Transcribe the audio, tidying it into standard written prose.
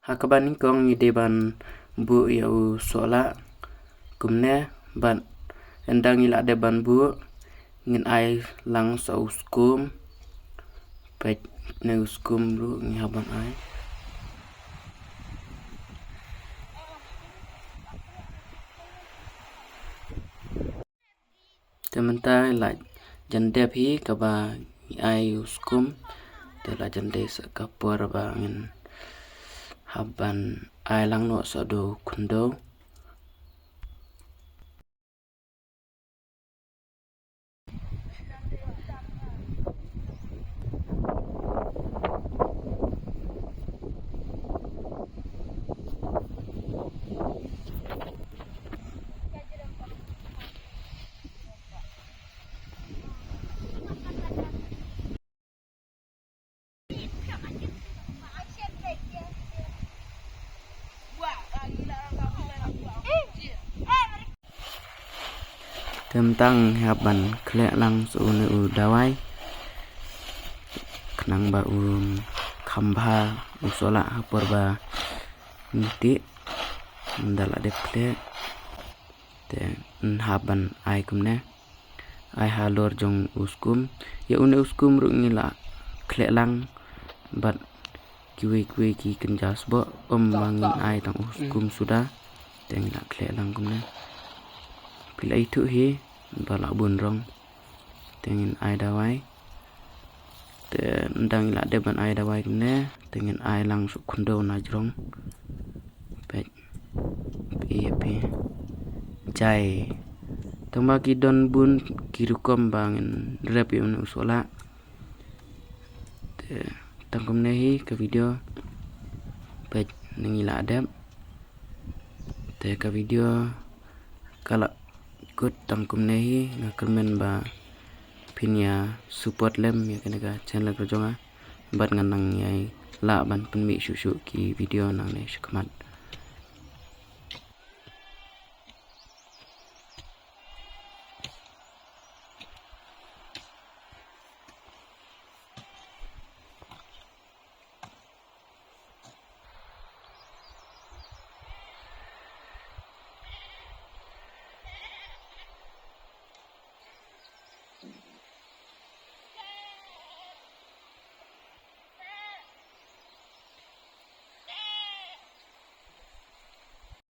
hakaban ni kong ni deban bu yau sola kumne ban endang ila deban bu ngin ai lang sa uskum pet ne uskum lu ngi haban ai tementai la jande phi ka ba ai uskum te la jande sa ka por ba ngin haban ai lang no sa do kundo tentang haban klek lang su ne u dawai knang ba khamba usola hapor ba niti ndala de klek te haban ai kumne ai halor jong uskum ya une uskum ru ngila klek lang bat kiwi ki kenjas bo mangin ai tang uskum sudah tengla klek lang kumne pila itu hi bala bun rong tengin ai dawai te ndang la de ban ai dawai kumne tengin ai lang su kundo na jrong pet pi jai tamba ki don bun kirukom bangin rep yun usola te tangkum nehi ke video pet ningila adep te ke video kala ikut tangkum nehi ngakermen ba pinya support lem ya kenega channel kerjonga bat nganang yai la ban penmi susu ki video nang ne shikmat